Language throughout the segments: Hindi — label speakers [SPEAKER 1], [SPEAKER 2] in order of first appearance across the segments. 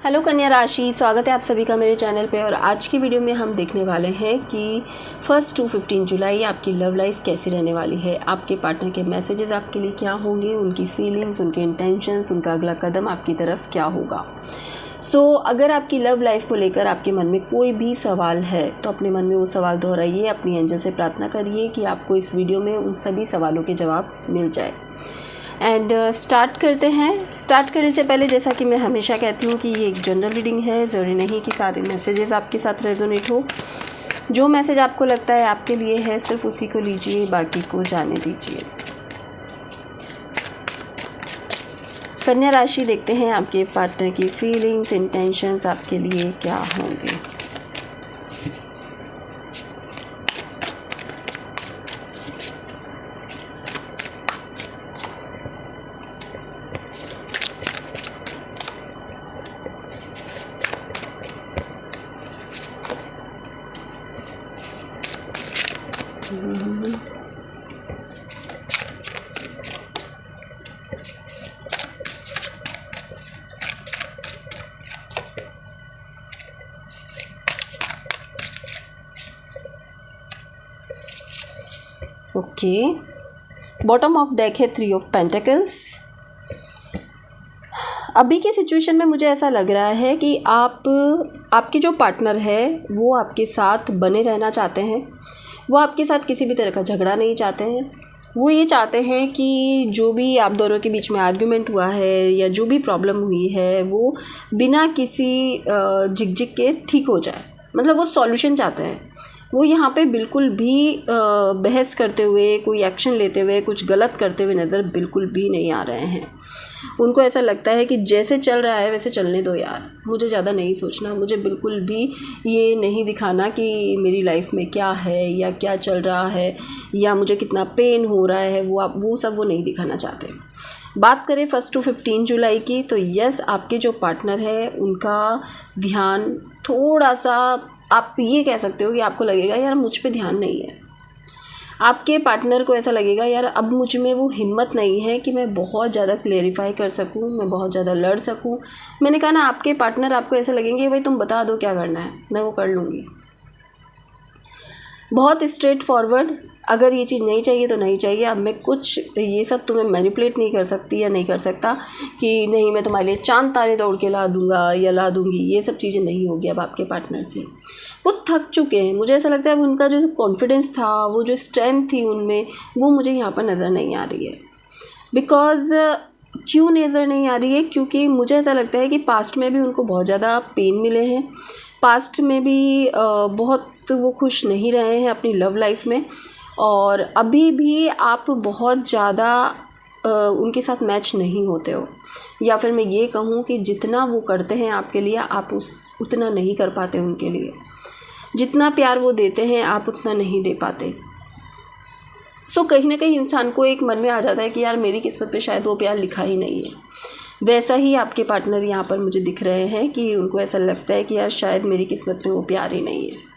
[SPEAKER 1] हेलो कन्या राशि, स्वागत है आप सभी का मेरे चैनल पे। और आज की वीडियो में हम देखने वाले हैं कि 1 to 15 जुलाई आपकी लव लाइफ कैसी रहने वाली है। आपके पार्टनर के मैसेजेस आपके लिए क्या होंगे, उनकी फीलिंग्स, उनके इंटेंशंस, उनका अगला कदम आपकी तरफ क्या होगा। अगर आपकी लव लाइफ को लेकर आपके मन में कोई भी सवाल है तो अपने मन में वो सवाल दोहराइए, अपनी एंजल से प्रार्थना करिए कि आपको इस वीडियो में उन सभी सवालों के जवाब मिल जाए। एंड स्टार्ट करते हैं। स्टार्ट करने से पहले जैसा कि मैं हमेशा कहती हूँ कि ये एक जनरल रीडिंग है, ज़रूरी नहीं कि सारे मैसेजेस आपके साथ रेजोनेट हो। जो मैसेज आपको लगता है आपके लिए है सिर्फ उसी को लीजिए, बाकी को जाने दीजिए। कन्या राशि, देखते हैं आपके पार्टनर की फीलिंग्स, इंटेंशंस आपके लिए क्या होंगे। ओके, बॉटम ऑफ डेक है 3 ऑफ पेंटिकल्स। अभी की सिचुएशन में मुझे ऐसा लग रहा है कि आपके जो पार्टनर है वो आपके साथ बने रहना चाहते हैं। वो आपके साथ किसी भी तरह का झगड़ा नहीं चाहते हैं। वो ये चाहते हैं कि जो भी आप दोनों के बीच में आर्ग्यूमेंट हुआ है या जो भी प्रॉब्लम हुई है वो बिना किसी झिकझिक के ठीक हो जाए। मतलब वो सॉल्यूशन चाहते हैं। वो यहाँ पे बिल्कुल भी बहस करते हुए, कोई एक्शन लेते हुए, कुछ गलत करते हुए नज़र बिल्कुल भी नहीं आ रहे हैं। उनको ऐसा लगता है कि जैसे चल रहा है वैसे चलने दो यार, मुझे ज़्यादा नहीं सोचना, मुझे बिल्कुल भी ये नहीं दिखाना कि मेरी लाइफ में क्या है या क्या चल रहा है या मुझे कितना पेन हो रहा है। वो सब वो नहीं दिखाना चाहते। बात करें 1 to 15 जुलाई की, तो यस, आपके जो पार्टनर है उनका ध्यान थोड़ा सा, आप ये कह सकते हो कि आपको लगेगा यार मुझ पे ध्यान नहीं है। आपके पार्टनर को ऐसा लगेगा यार अब मुझ में वो हिम्मत नहीं है कि मैं बहुत ज़्यादा क्लेरिफाई कर सकूं, मैं बहुत ज़्यादा लड़ सकूं। मैंने कहा ना, आपके पार्टनर आपको ऐसा लगेंगे भाई तुम बता दो क्या करना है, मैं वो कर लूँगी। बहुत स्ट्रेट फॉरवर्ड, अगर ये चीज़ नहीं चाहिए तो नहीं चाहिए। अब मैं कुछ ये सब तुम्हें मैनिपुलेट नहीं कर सकती या नहीं कर सकता कि नहीं मैं तुम्हारे लिए चांद तारे तोड़ के ला दूंगा या ला दूंगी। ये सब चीज़ें नहीं होगी अब आपके पार्टनर से। वो थक चुके हैं। मुझे ऐसा लगता है अब उनका जो कॉन्फिडेंस था, वो जो स्ट्रेंथ थी उनमें, वो मुझे यहाँ पर नज़र नहीं आ रही है। बिकॉज़ क्यों नज़र नहीं आ रही है? क्योंकि मुझे ऐसा लगता है कि पास्ट में भी उनको बहुत ज़्यादा पेन मिले हैं। पास्ट में भी बहुत वो खुश नहीं रहे हैं अपनी लव लाइफ में। और अभी भी आप बहुत ज़्यादा उनके साथ मैच नहीं होते हो, या फिर मैं ये कहूँ कि जितना वो करते हैं आपके लिए आप उतना नहीं कर पाते उनके लिए। जितना प्यार वो देते हैं आप उतना नहीं दे पाते। कहीं ना कहीं इंसान को एक मन में आ जाता है कि यार मेरी किस्मत पे शायद वो प्यार लिखा ही नहीं है। वैसा ही आपके पार्टनर यहाँ पर मुझे दिख रहे हैं कि उनको ऐसा लगता है कि यार शायद मेरी किस्मत में वो प्यार ही नहीं है।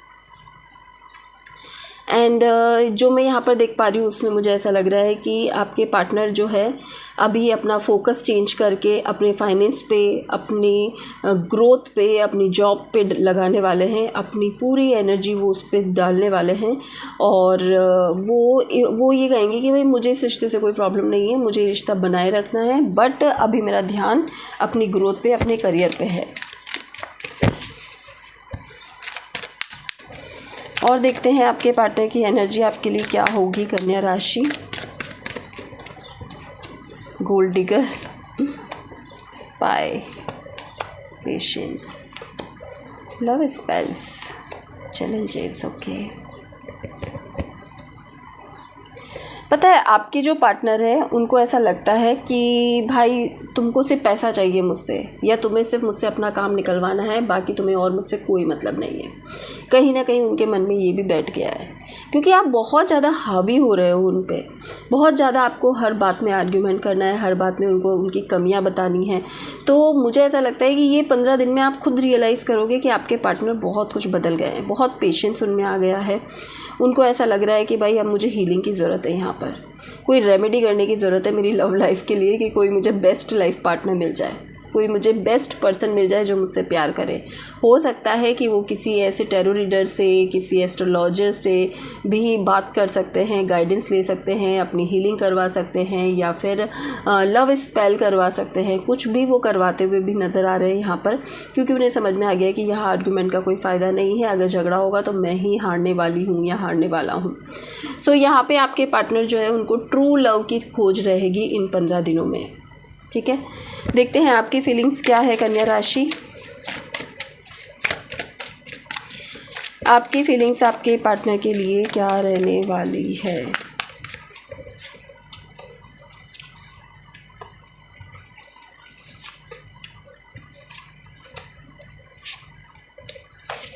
[SPEAKER 1] एंड जो मैं यहाँ पर देख पा रही हूँ उसमें मुझे ऐसा लग रहा है कि आपके पार्टनर जो है अभी अपना फोकस चेंज करके अपने फाइनेंस पे, अपनी ग्रोथ पे, अपनी जॉब पे लगाने वाले हैं। अपनी पूरी एनर्जी वो उस पर डालने वाले हैं। और वो ये कहेंगे कि भाई मुझे इस रिश्ते से कोई प्रॉब्लम नहीं है, मुझे रिश्ता बनाए रखना है, बट अभी मेरा ध्यान अपनी ग्रोथ पे, अपने करियर पे है। और देखते हैं आपके पार्टनर की एनर्जी आपके लिए क्या होगी। कन्या राशि, gold digger, spy, patience, love spells, challenges. Okay, पता है आपके जो पार्टनर है उनको ऐसा लगता है कि भाई तुमको सिर्फ पैसा चाहिए मुझसे, या तुम्हें सिर्फ मुझसे अपना काम निकलवाना है, बाकी तुम्हें और मुझसे कोई मतलब नहीं है। कहीं ना कहीं उनके मन में ये भी बैठ गया है, क्योंकि आप बहुत ज़्यादा हावी हो रहे हो उन पे। बहुत ज़्यादा आपको हर बात में आर्ग्यूमेंट करना है, हर बात में उनको उनकी कमियां बतानी है। तो मुझे ऐसा लगता है कि ये 15 दिन में आप खुद रियलाइज़ करोगे कि आपके पार्टनर बहुत कुछ बदल गए हैं, बहुत पेशेंस उनमें आ गया है। उनको ऐसा लग रहा है कि भाई अब मुझे हीलिंग की ज़रूरत है, यहाँ पर कोई रेमेडी करने की ज़रूरत है मेरी लव लाइफ के लिए, कि कोई मुझे बेस्ट लाइफ पार्टनर मिल जाए। कोई मुझे बेस्ट पर्सन मिल जाए जो मुझसे प्यार करे। हो सकता है कि वो किसी ऐसे टैरो रीडर से, किसी एस्ट्रोलॉजर से भी बात कर सकते हैं, गाइडेंस ले सकते हैं, अपनी हीलिंग करवा सकते हैं, या फिर लव स्पेल करवा सकते हैं। कुछ भी वो करवाते हुए भी नज़र आ रहे हैं यहाँ पर, क्योंकि उन्हें समझ में आ गया कि यहाँ आर्गूमेंट का कोई फ़ायदा नहीं है। अगर झगड़ा होगा तो मैं ही हारने वाली हूँ या हारने वाला हूँ। सो यहाँ पे आपके पार्टनर जो है उनको ट्रू लव की खोज रहेगी इन 15 दिनों में। ठीक है, देखते हैं आपकी फीलिंग्स क्या है कन्या राशि। आपकी फीलिंग्स आपके पार्टनर के लिए क्या रहने वाली है।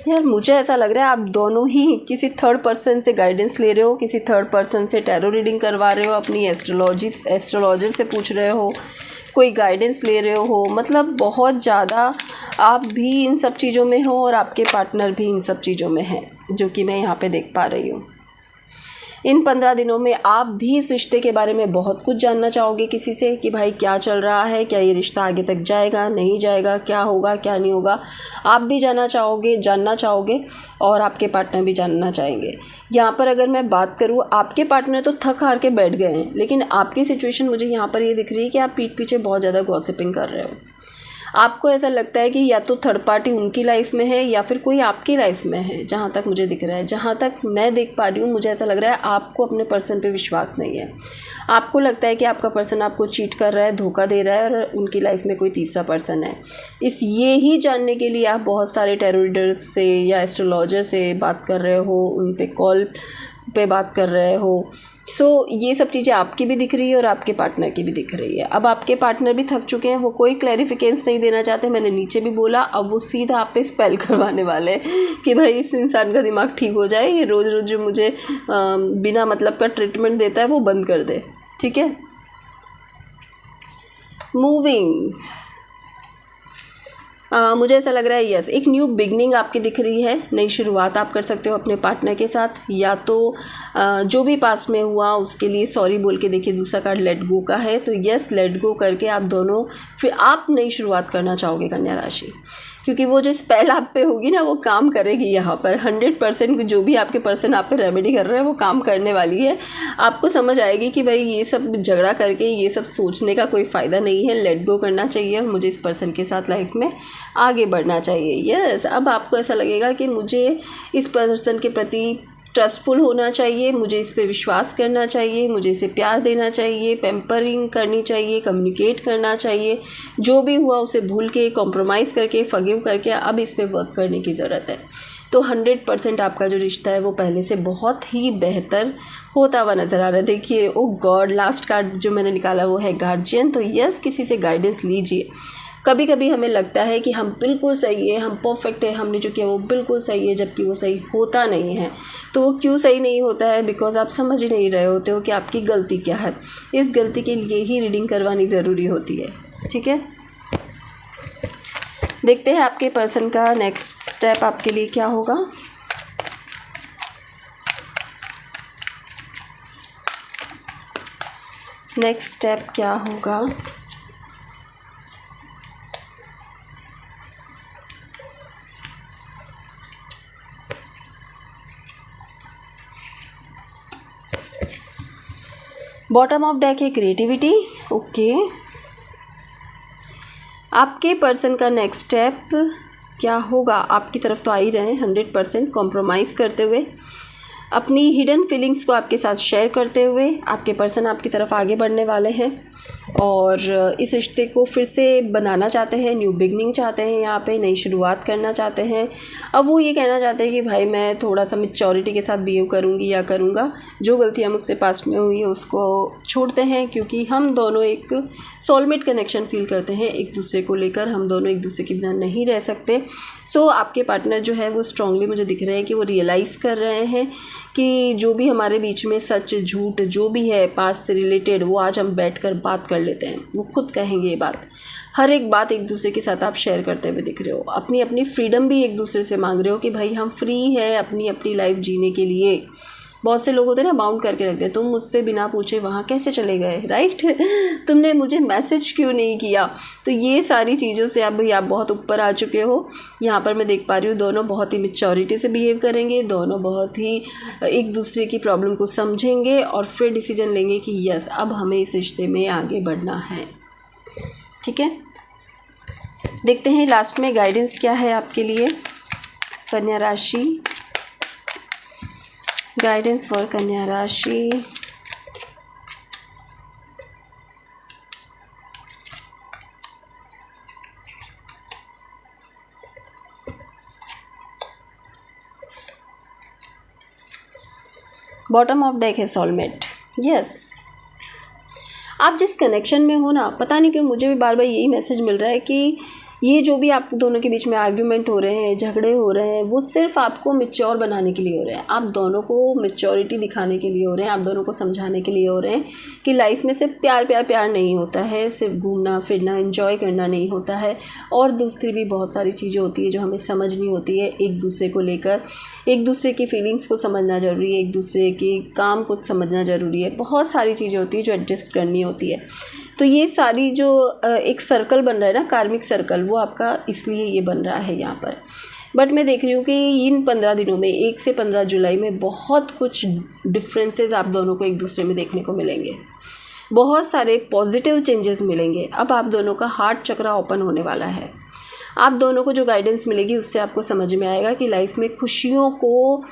[SPEAKER 1] यार मुझे ऐसा लग रहा है आप दोनों ही किसी थर्ड पर्सन से गाइडेंस ले रहे हो, किसी थर्ड पर्सन से टैरो रीडिंग करवा रहे हो, अपनी एस्ट्रोलॉजर से पूछ रहे हो, कोई गाइडेंस ले रहे हो। मतलब बहुत ज़्यादा आप भी इन सब चीज़ों में हो और आपके पार्टनर भी इन सब चीज़ों में है, जो कि मैं यहाँ पे देख पा रही हूँ। इन 15 दिनों में आप भी इस रिश्ते के बारे में बहुत कुछ जानना चाहोगे किसी से, कि भाई क्या चल रहा है, क्या ये रिश्ता आगे तक जाएगा नहीं जाएगा, क्या होगा क्या नहीं होगा। आप भी जानना चाहोगे और आपके पार्टनर भी जानना चाहेंगे। यहाँ पर अगर मैं बात करूँ, आपके पार्टनर तो थक हार के बैठ गए हैं, लेकिन आपकी सिचुएशन मुझे यहाँ पर ये दिख रही है कि आप पीठ पीछे बहुत ज़्यादा गॉसिपिंग कर रहे हो। आपको ऐसा लगता है कि या तो थर्ड पार्टी उनकी लाइफ में है या फिर कोई आपकी लाइफ में है। जहाँ तक मुझे दिख रहा है, जहाँ तक मैं देख पा रही हूँ, मुझे ऐसा लग रहा है आपको अपने पर्सन पे विश्वास नहीं है। आपको लगता है कि आपका पर्सन आपको चीट कर रहा है, धोखा दे रहा है, और उनकी लाइफ में कोई तीसरा पर्सन है। ये ही जानने के लिए आप बहुत सारे टैरो रीडर्स से या एस्ट्रोलॉजर से बात कर रहे हो, उन पे कॉल पे बात कर रहे हो। ये सब चीज़ें आपकी भी दिख रही है और आपके पार्टनर की भी दिख रही है। अब आपके पार्टनर भी थक चुके हैं, वो कोई क्लैरिफिकेशंस नहीं देना चाहते। मैंने नीचे भी बोला, अब वो सीधा आप पे स्पेल करवाने वाले हैं कि भाई इस इंसान का दिमाग ठीक हो जाए, ये रोज़ रोज़ जो मुझे बिना मतलब का ट्रीटमेंट देता है वो बंद कर दे। ठीक है, मूविंग। मुझे ऐसा लग रहा है यस, एक न्यू बिगनिंग आपकी दिख रही है, नई शुरुआत आप कर सकते हो अपने पार्टनर के साथ। या तो जो भी पास्ट में हुआ उसके लिए सॉरी बोल के देखिए, दूसरा कार्ड लेट गो का है, तो यस लेट गो करके आप दोनों फिर आप नई शुरुआत करना चाहोगे कन्या राशि, क्योंकि वो जो स्पेल आप पे होगी ना वो काम करेगी यहाँ पर 100%। जो भी आपके पर्सन आप पे रेमेडी कर रहे हैं वो काम करने वाली है। आपको समझ आएगी कि भाई ये सब झगड़ा करके ये सब सोचने का कोई फ़ायदा नहीं है, लेट गो करना चाहिए और मुझे इस पर्सन के साथ लाइफ में आगे बढ़ना चाहिए। यस, अब आपको ऐसा लगेगा कि मुझे इस पर्सन के प्रति ट्रस्टफुल होना चाहिए, मुझे इस पे विश्वास करना चाहिए, मुझे इसे प्यार देना चाहिए, पैम्परिंग करनी चाहिए, कम्युनिकेट करना चाहिए। जो भी हुआ उसे भूल के, कॉम्प्रोमाइज़ करके, फॉरगिव करके अब इस पे वर्क करने की ज़रूरत है। तो 100% आपका जो रिश्ता है वो पहले से बहुत ही बेहतर होता हुआ नज़र आ रहा है। देखिए, ओ गॉड, लास्ट कार्ड जो मैंने निकाला वो है गार्जियन। तो यस, किसी से गाइडेंस लीजिए। कभी कभी हमें लगता है कि हम बिल्कुल सही है, हम परफेक्ट है, हमने जो किया वो बिल्कुल सही है, जबकि वो सही होता नहीं है। तो वो क्यों सही नहीं होता है? बिकॉज आप समझ ही नहीं रहे होते हो कि आपकी गलती क्या है। इस गलती के लिए ही रीडिंग करवानी ज़रूरी होती है। ठीक है, देखते हैं आपके पर्सन का नेक्स्ट स्टेप आपके लिए क्या होगा। नेक्स्ट स्टेप क्या होगा? बॉटम ऑफ डेक है क्रिएटिविटी। ओके, आपके पर्सन का नेक्स्ट स्टेप क्या होगा? आपकी तरफ तो आ ही रहे हैं 100%, कॉम्प्रोमाइज़ करते हुए, अपनी हिडन फीलिंग्स को आपके साथ शेयर करते हुए आपके पर्सन आपकी तरफ आगे बढ़ने वाले हैं और इस रिश्ते को फिर से बनाना चाहते हैं, न्यू बिगनिंग चाहते हैं, यहाँ पे नई शुरुआत करना चाहते हैं। अब वो ये कहना चाहते हैं कि भाई मैं थोड़ा सा मैच्योरिटी के साथ बिहेव करूँगी या करूँगा, जो गलतियाँ मुझसे पास्ट में हुई है उसको छोड़ते हैं, क्योंकि हम दोनों एक सोलमेट कनेक्शन फील करते हैं एक दूसरे को लेकर। हम दोनों एक दूसरे के बिना नहीं रह सकते। आपके पार्टनर जो है वो स्ट्रांगली मुझे दिख रहे हैं कि वो रियलाइज़ कर रहे हैं कि जो भी हमारे बीच में सच झूठ जो भी है पास्ट से रिलेटेड, वो आज हम बैठकर बात कर लेते हैं। वो खुद कहेंगे ये बात, हर एक बात एक दूसरे के साथ आप शेयर करते हुए दिख रहे हो। अपनी अपनी फ्रीडम भी एक दूसरे से मांग रहे हो कि भाई हम फ्री हैं अपनी अपनी लाइफ जीने के लिए। बहुत से लोग होते हैं ना, बाउंड करके रखते हैं, तुम मुझसे बिना पूछे वहाँ कैसे चले गए, राइट, तुमने मुझे मैसेज क्यों नहीं किया। तो ये सारी चीज़ों से अब आप बहुत ऊपर आ चुके हो। यहाँ पर मैं देख पा रही हूँ दोनों बहुत ही मैच्योरिटी से बिहेव करेंगे, दोनों बहुत ही एक दूसरे की प्रॉब्लम को समझेंगे और फिर डिसीजन लेंगे कि यस अब हमें इस रिश्ते में आगे बढ़ना है। ठीक है, देखते हैं लास्ट में गाइडेंस क्या है आपके लिए कन्या राशि। गाइडेंस फॉर कन्या राशि। बॉटम ऑफ डेक है सोलमेट। यस, आप जिस कनेक्शन में हो ना, पता नहीं क्यों मुझे भी बार बार यही मैसेज मिल रहा है कि ये जो भी आप दोनों के बीच में आर्ग्यूमेंट हो रहे हैं, झगड़े हो रहे हैं, वो सिर्फ आपको मैच्योर बनाने के लिए हो रहे हैं। आप दोनों को मैच्योरिटी दिखाने के लिए हो रहे हैं, आप दोनों को समझाने के लिए हो रहे हैं कि लाइफ में सिर्फ प्यार प्यार प्यार नहीं होता है, सिर्फ घूमना फिरना एंजॉय करना नहीं होता है, और दूसरी भी बहुत सारी चीज़ें होती है जो हमें समझनी होती है। एक दूसरे को लेकर एक दूसरे की फीलिंग्स को समझना ज़रूरी है, एक दूसरे के काम को समझना ज़रूरी है, बहुत सारी चीज़ें होती है जो एडजस्ट करनी होती है। तो ये सारी जो एक सर्कल बन रहा है ना, कार्मिक सर्कल, वो आपका इसलिए ये बन रहा है यहाँ पर। बट मैं देख रही हूँ कि इन 15 दिनों में 1 से 15 जुलाई में बहुत कुछ डिफरेंसेस आप दोनों को एक दूसरे में देखने को मिलेंगे, बहुत सारे पॉजिटिव चेंजेस मिलेंगे। अब आप दोनों का हार्ट चक्रा ओपन होने वाला है। आप दोनों को जो गाइडेंस मिलेगी उससे आपको समझ में आएगा कि लाइफ में खुशियों को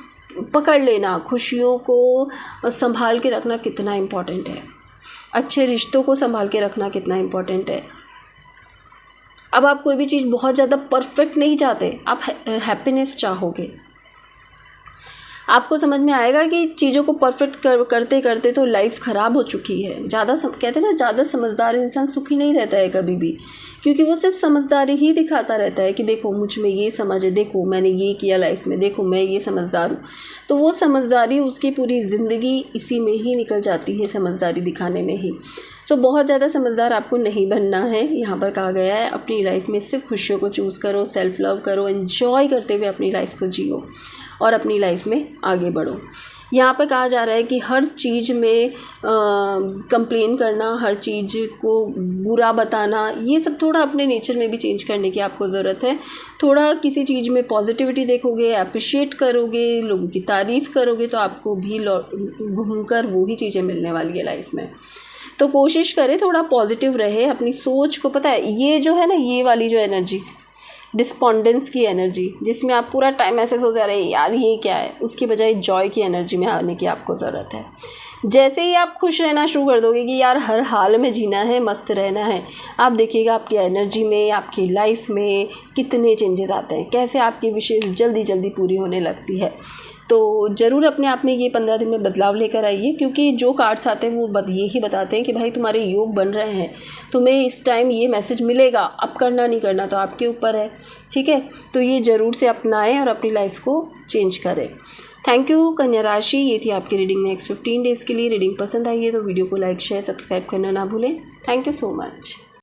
[SPEAKER 1] पकड़ लेना, खुशियों को संभाल के रखना कितना इम्पोर्टेंट है, अच्छे रिश्तों को संभाल के रखना कितना इम्पोर्टेंट है। अब आप कोई भी चीज़ बहुत ज़्यादा परफेक्ट नहीं चाहते, आप हैप्पीनेस चाहोगे। आपको समझ में आएगा कि चीज़ों को परफेक्ट करते करते तो लाइफ ख़राब हो चुकी है। कहते हैं ना, ज़्यादा समझदार इंसान सुखी नहीं रहता है कभी भी, क्योंकि वो सिर्फ समझदारी ही दिखाता रहता है कि देखो मुझ में ये समझ है, देखो मैंने ये किया लाइफ में, देखो मैं ये समझदार हूँ। तो वो समझदारी, उसकी पूरी ज़िंदगी इसी में ही निकल जाती है, समझदारी दिखाने में ही। सो बहुत ज़्यादा समझदार आपको नहीं बनना है। यहाँ पर कहा गया है अपनी लाइफ में सिर्फ खुशियों को चूज़ करो, सेल्फ लव करो, एंजॉय करते हुए अपनी लाइफ को जियो और अपनी लाइफ में आगे बढ़ो। यहाँ पर कहा जा रहा है कि हर चीज़ में कंप्लेन करना, हर चीज़ को बुरा बताना, ये सब थोड़ा अपने नेचर में भी चेंज करने की आपको ज़रूरत है। थोड़ा किसी चीज़ में पॉजिटिविटी देखोगे, अप्रिशिएट करोगे, लोगों की तारीफ़ करोगे, तो आपको भी घूमकर वही चीज़ें मिलने वाली है लाइफ में। तो कोशिश करें थोड़ा पॉजिटिव रहे, अपनी सोच को, पता है ये जो है ना, ये वाली जो एनर्जी, डिस्पोंडेंस की एनर्जी, जिसमें आप पूरा टाइम ऐसे हो जा रहे हैं यार ये क्या है, उसकी बजाय जॉय की एनर्जी में आने की आपको ज़रूरत है। जैसे ही आप खुश रहना शुरू कर दोगे कि यार हर हाल में जीना है, मस्त रहना है, आप देखिएगा आपकी एनर्जी में, आपकी लाइफ में कितने चेंजेस आते हैं, कैसे आपकी विशेष जल्दी जल्दी पूरी होने लगती है। तो ज़रूर अपने आप में ये 15 दिन में बदलाव लेकर आइए, क्योंकि जो कार्ड्स आते हैं वो यही बताते हैं कि भाई तुम्हारे योग बन रहे हैं, तुम्हें इस टाइम ये मैसेज मिलेगा, अब करना नहीं करना तो आपके ऊपर है। ठीक है, तो ये ज़रूर से अपनाएं और अपनी लाइफ को चेंज करें। थैंक यू कन्या राशि, ये थी आपकी रीडिंग नेक्स्ट 15 डेज़ के लिए। रीडिंग पसंद आई है तो वीडियो को लाइक शेयर सब्सक्राइब करना ना भूलें। Thank you so much.